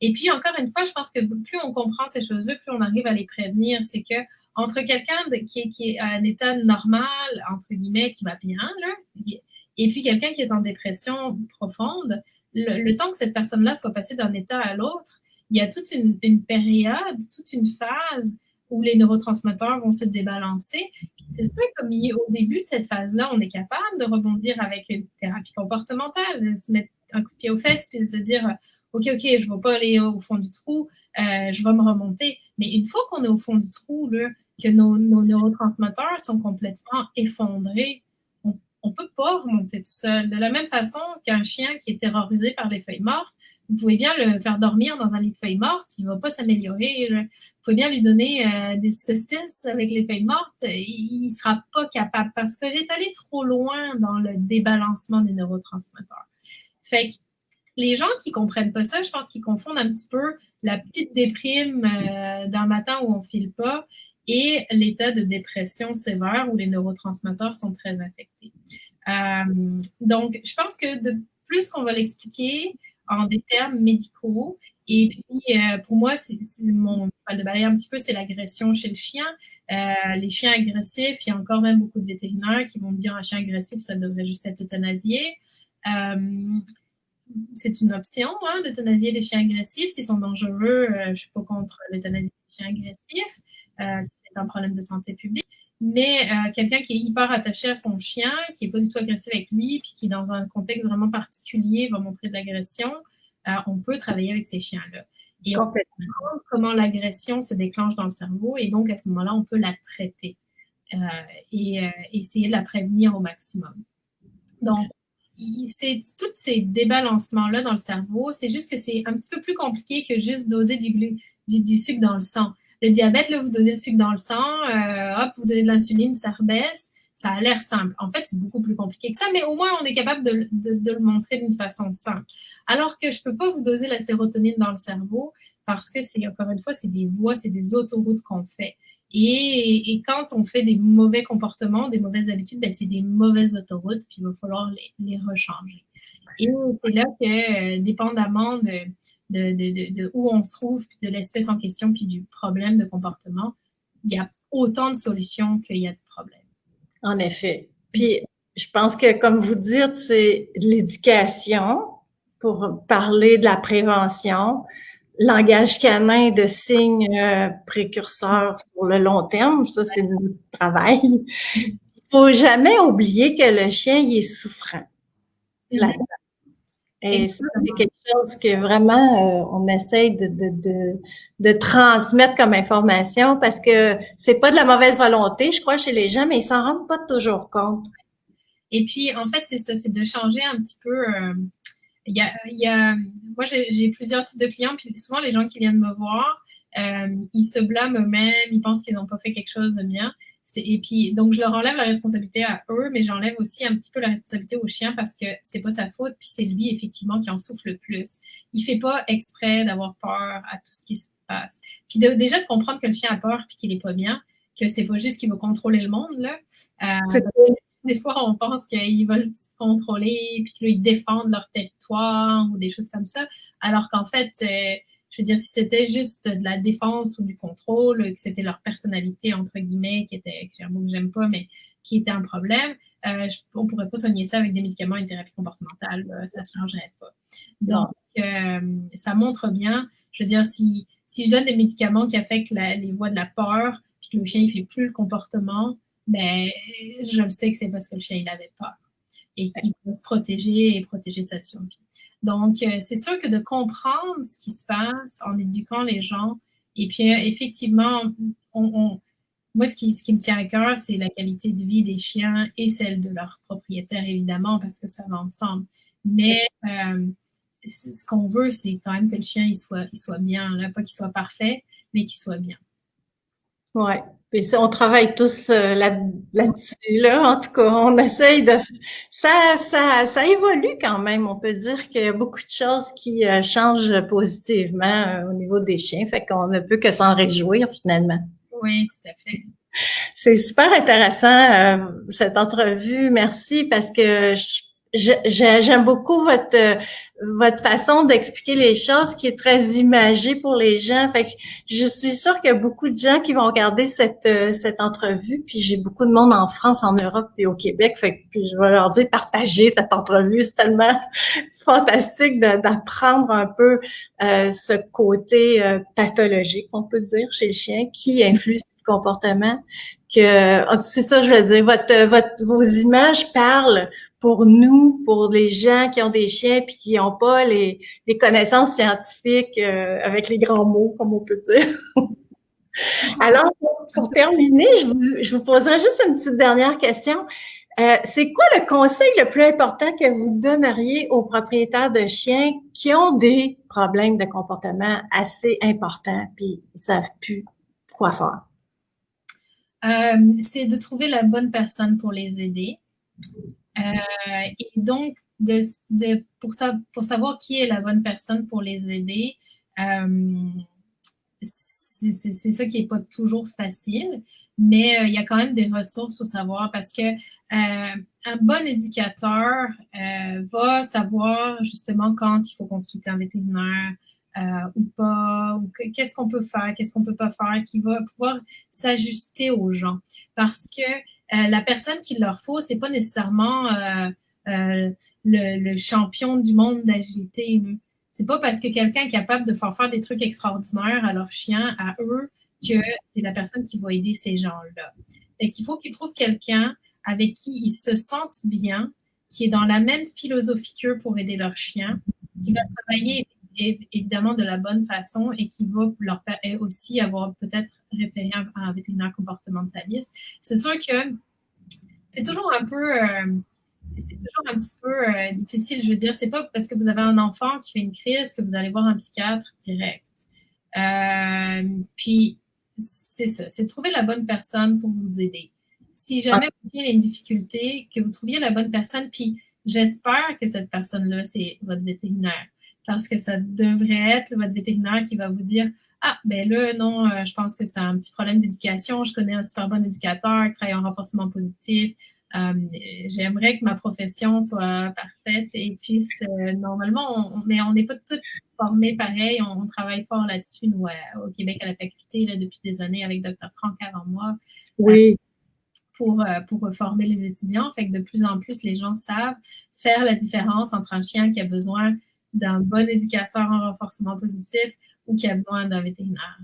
Et puis, encore une fois, je pense que plus on comprend ces choses-là, plus on arrive à les prévenir. C'est que entre quelqu'un qui est à un état normal, entre guillemets, qui va bien, là, et puis quelqu'un qui est en dépression profonde, le temps que cette personne-là soit passée d'un état à l'autre, il y a toute une période, toute une phase où les neurotransmetteurs vont se débalancer. C'est sûr, comme au début de cette phase-là, on est capable de rebondir avec une thérapie comportementale, de se mettre un coup de pied aux fesses, puis de se dire OK, je ne vais pas aller au fond du trou, je vais me remonter. Mais une fois qu'on est au fond du trou, là, que nos neurotransmetteurs sont complètement effondrés, on ne peut pas remonter tout seul. De la même façon qu'un chien qui est terrorisé par les feuilles mortes, vous pouvez bien le faire dormir dans un lit de feuilles mortes, il ne va pas s'améliorer. Vous pouvez bien lui donner des saucisses avec les feuilles mortes, il ne sera pas capable parce qu'il est allé trop loin dans le débalancement des neurotransmetteurs. Fait que les gens qui comprennent pas ça, je pense qu'ils confondent un petit peu la petite déprime d'un matin où on file pas et l'état de dépression sévère où les neurotransmetteurs sont très affectés. Donc, je pense que de plus qu'on va l'expliquer en des termes médicaux, et puis pour moi, c'est mon cheval de bataille un petit peu, c'est l'agression chez le chien. Les chiens agressifs, il y a encore même beaucoup de vétérinaires qui vont dire un chien agressif, ça devrait juste être euthanasié. C'est une option d'euthanasier les chiens agressifs. S'ils sont dangereux, je ne suis pas contre l'euthanasie des chiens agressifs. C'est un problème de santé publique. Mais quelqu'un qui est hyper attaché à son chien, qui n'est pas du tout agressif avec lui, puis qui, dans un contexte vraiment particulier, va montrer de l'agression, on peut travailler avec ces chiens-là. Et on comprend comment l'agression se déclenche dans le cerveau, et donc à ce moment-là, on peut la traiter et essayer de la prévenir au maximum. Donc, c'est tous ces débalancements-là dans le cerveau, c'est juste que c'est un petit peu plus compliqué que juste doser du sucre dans le sang. Le diabète, là, vous dosez le sucre dans le sang, hop, vous donnez de l'insuline, ça rebaisse. Ça a l'air simple. En fait, c'est beaucoup plus compliqué que ça, mais au moins, on est capable de le montrer d'une façon simple. Alors que je peux pas vous doser la sérotonine dans le cerveau parce que c'est, encore une fois, c'est des voies, c'est des autoroutes qu'on fait. Et quand on fait des mauvais comportements, des mauvaises habitudes, ben c'est des mauvaises autoroutes, puis il va falloir les rechanger. Et c'est là que, dépendamment de où on se trouve, puis de l'espèce en question, puis du problème de comportement, il y a autant de solutions qu'il y a de problèmes. En effet. Puis, je pense que, comme vous dites, c'est l'éducation pour parler de la prévention, langage canin de signes précurseurs sur le long terme, ça, c'est notre travail. Il faut jamais oublier que le chien, il est souffrant. Et ça, c'est quelque chose que vraiment on essaye de transmettre comme information parce que c'est pas de la mauvaise volonté, je crois, chez les gens, mais ils s'en rendent pas toujours compte. Et puis, en fait, c'est ça, c'est de changer un petit peu. Moi, j'ai plusieurs types de clients, puis souvent, les gens qui viennent me voir, ils se blâment eux-mêmes, ils pensent qu'ils n'ont pas fait quelque chose de bien. Et puis, donc, je leur enlève la responsabilité à eux, mais j'enlève aussi un petit peu la responsabilité au chien parce que c'est pas sa faute, puis c'est lui, effectivement, qui en souffre le plus. Il fait pas exprès d'avoir peur à tout ce qui se passe. Puis déjà de comprendre que le chien a peur puis qu'il est pas bien, que c'est pas juste qu'il veut contrôler le monde, là. Des fois, on pense qu'ils veulent se contrôler puis qu'ils défendent leur territoire ou des choses comme ça, alors qu'en fait, je veux dire, si c'était juste de la défense ou du contrôle, que c'était leur personnalité, entre guillemets, qui était, c'est un mot que j'aime pas, mais qui était un problème, on pourrait pas soigner ça avec des médicaments et une thérapie comportementale, ça ne changerait pas. Donc, ça montre bien, je veux dire, si je donne des médicaments qui affectent les voies de la peur, puis que le chien, il fait plus le comportement, ben, je le sais que c'est parce que le chien, il avait peur et qu'il veut se protéger et protéger sa survie. Donc, c'est sûr que de comprendre ce qui se passe en éduquant les gens, et puis effectivement, moi, ce qui me tient à cœur, c'est la qualité de vie des chiens et celle de leurs propriétaires, évidemment, parce que ça va ensemble. Mais ce qu'on veut, c'est quand même que le chien, il soit bien, là, pas qu'il soit parfait, mais qu'il soit bien. Ouais. Puis ça, on travaille tous là-dessus, là. En tout cas, on essaye de... Ça évolue quand même. On peut dire qu'il y a beaucoup de choses qui changent positivement au niveau des chiens. Fait qu'on ne peut que s'en réjouir, finalement. Oui, tout à fait. C'est super intéressant, cette entrevue. Merci, parce que J'aime beaucoup votre façon d'expliquer les choses qui est très imagée pour les gens. Fait que je suis sûre qu'il y a beaucoup de gens qui vont regarder cette entrevue. Puis j'ai beaucoup de monde en France, en Europe et au Québec. Fait que puis je vais leur dire partagez cette entrevue. C'est tellement fantastique d'apprendre un peu ce côté pathologique, on peut dire, chez le chien, qui influe sur le comportement. C'est ça, je veux dire. Vos images parlent pour nous, pour les gens qui ont des chiens puis qui n'ont pas les connaissances scientifiques avec les grands mots, comme on peut dire. Alors, pour terminer, je vous poserai juste une petite dernière question. C'est quoi le conseil le plus important que vous donneriez aux propriétaires de chiens qui ont des problèmes de comportement assez importants puis ils savent plus quoi faire? C'est de trouver la bonne personne pour les aider. Et donc, pour savoir qui est la bonne personne pour les aider, c'est ça qui n'est pas toujours facile, mais il y a quand même des ressources pour savoir parce que un bon éducateur va savoir justement quand il faut consulter un vétérinaire ou pas, ou qu'est-ce qu'on peut faire, qu'est-ce qu'on peut pas faire, qui va pouvoir s'ajuster aux gens. Parce que la personne qu'il leur faut, c'est pas nécessairement le champion du monde d'agilité. C'est pas parce que quelqu'un est capable de faire des trucs extraordinaires à leur chien, à eux, que c'est la personne qui va aider ces gens-là. Fait qu'il faut qu'ils trouvent quelqu'un avec qui ils se sentent bien, qui est dans la même philosophie qu'eux pour aider leur chien, qui va travailler évidemment de la bonne façon et qui va leur aussi avoir peut-être référé à un vétérinaire comportementaliste. C'est sûr que c'est toujours un peu difficile. Je veux dire, c'est pas parce que vous avez un enfant qui fait une crise que vous allez voir un psychiatre direct. Puis c'est ça, c'est trouver la bonne personne pour vous aider. Si jamais vous avez une difficulté, que vous trouviez la bonne personne, puis j'espère que cette personne-là, c'est votre vétérinaire. Parce que ça devrait être votre vétérinaire qui va vous dire ah, ben là, non, je pense que c'est un petit problème d'éducation. Je connais un super bon éducateur qui travaille en renforcement positif. J'aimerais que ma profession soit parfaite et puis normalement, on n'est pas toutes formées pareil. On travaille fort là-dessus, nous, au Québec, à la faculté, là, depuis des années avec Dr. Franck avant moi. Oui. Pour former les étudiants. Fait que de plus en plus, les gens savent faire la différence entre un chien qui a besoin d'un bon éducateur en renforcement positif ou qui a besoin d'un vétérinaire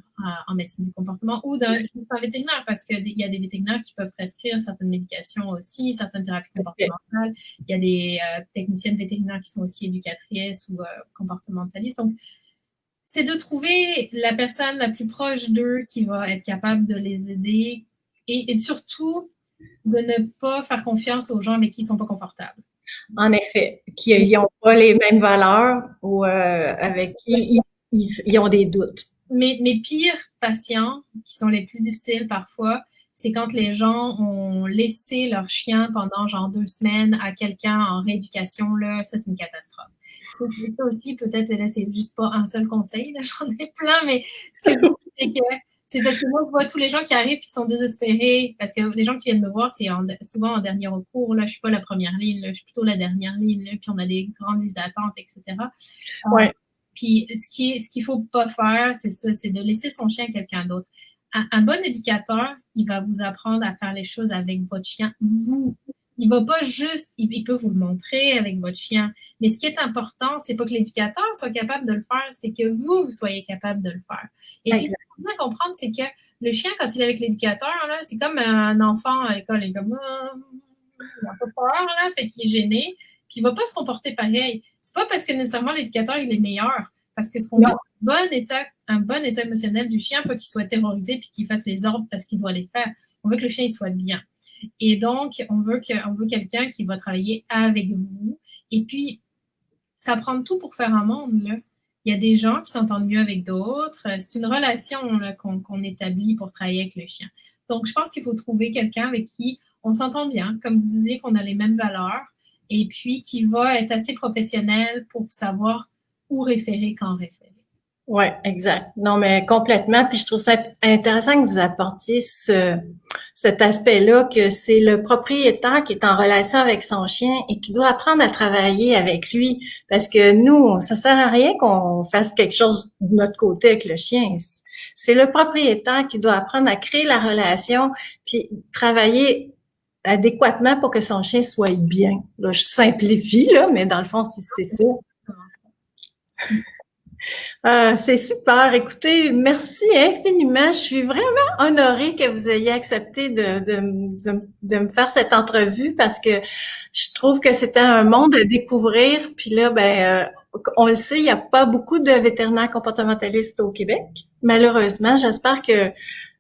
en médecine du comportement ou d'un vétérinaire parce qu'il y a des vétérinaires qui peuvent prescrire certaines médications aussi, certaines thérapies comportementales. Il y a des techniciennes vétérinaires qui sont aussi éducatrices ou comportementalistes. Donc, c'est de trouver la personne la plus proche d'eux qui va être capable de les aider et surtout de ne pas faire confiance aux gens avec qui ils sont pas confortables. En effet, qui n'ont pas les mêmes valeurs ou avec qui ils ont des doutes. Mes pires patients, qui sont les plus difficiles parfois, c'est quand les gens ont laissé leur chien pendant genre 2 semaines à quelqu'un en rééducation, là, ça c'est une catastrophe. Ça aussi, peut-être, là, c'est juste pas un seul conseil, là, j'en ai plein, mais ce que c'est que c'est parce que moi, je vois tous les gens qui arrivent et qui sont désespérés, parce que les gens qui viennent me voir, c'est souvent en dernier recours. Là, je suis pas la première ligne, là, je suis plutôt la dernière ligne, là, puis on a des grandes listes d'attente, etc. Ouais. Puis ce qu'il faut pas faire, c'est ça, c'est de laisser son chien à quelqu'un d'autre. Un bon éducateur, il va vous apprendre à faire les choses avec votre chien. Il va pas juste, il peut vous le montrer avec votre chien. Mais ce qui est important, c'est pas que l'éducateur soit capable de le faire, c'est que vous soyez capable de le faire. Et puis, ce qu'il faut comprendre, c'est que le chien, quand il est avec l'éducateur, là, c'est comme un enfant à l'école, il est comme, il a pas peur, là, fait qu'il est gêné, puis il va pas se comporter pareil. C'est pas parce que nécessairement l'éducateur, il est meilleur. Parce que ce qu'on veut, c'est un bon état émotionnel du chien, pas qu'il soit terrorisé puis qu'il fasse les ordres parce qu'il doit les faire. On veut que le chien, il soit bien. Et donc, on veut quelqu'un qui va travailler avec vous. Et puis, ça prend tout pour faire un monde, là. Il y a des gens qui s'entendent mieux avec d'autres. C'est une relation qu'on établit pour travailler avec le chien. Donc, je pense qu'il faut trouver quelqu'un avec qui on s'entend bien, comme vous disiez, qu'on a les mêmes valeurs, et puis qui va être assez professionnel pour savoir où référer, quand référer. Ouais, exact. Non, mais complètement. Puis je trouve ça intéressant que vous apportiez cet aspect-là, que c'est le propriétaire qui est en relation avec son chien et qui doit apprendre à travailler avec lui. Parce que nous, ça sert à rien qu'on fasse quelque chose de notre côté avec le chien. C'est le propriétaire qui doit apprendre à créer la relation puis travailler adéquatement pour que son chien soit bien. Là, je simplifie, là, mais dans le fond, c'est ça. Comment ça? C'est super. Écoutez, merci infiniment. Je suis vraiment honorée que vous ayez accepté de me faire cette entrevue parce que je trouve que c'était un monde à découvrir. Puis là, on le sait, il n'y a pas beaucoup de vétérinaires comportementalistes au Québec. Malheureusement, j'espère que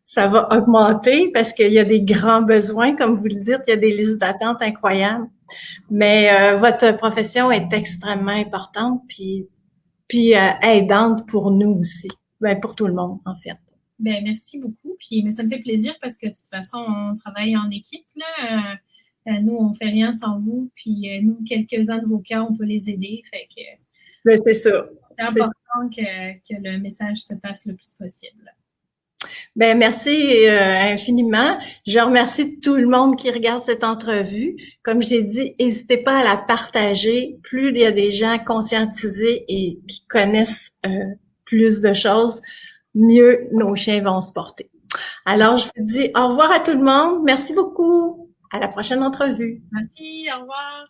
ça va augmenter parce qu'il y a des grands besoins. Comme vous le dites, il y a des listes d'attente incroyables. Mais votre profession est extrêmement importante. Puis aidante pour nous aussi. Ben, pour tout le monde, en fait. Ben, merci beaucoup. Puis, mais ça me fait plaisir parce que de toute façon, on travaille en équipe, là. Nous, on fait rien sans vous. Puis, nous, quelques-uns de vos cas, on peut les aider. Fait que Ben, c'est ça. c'est important que le message se passe le plus possible. Ben, merci infiniment. Je remercie tout le monde qui regarde cette entrevue. Comme j'ai dit, n'hésitez pas à la partager. Plus il y a des gens conscientisés et qui connaissent plus de choses, mieux nos chiens vont se porter. Alors, je vous dis au revoir à tout le monde. Merci beaucoup. À la prochaine entrevue. Merci, au revoir.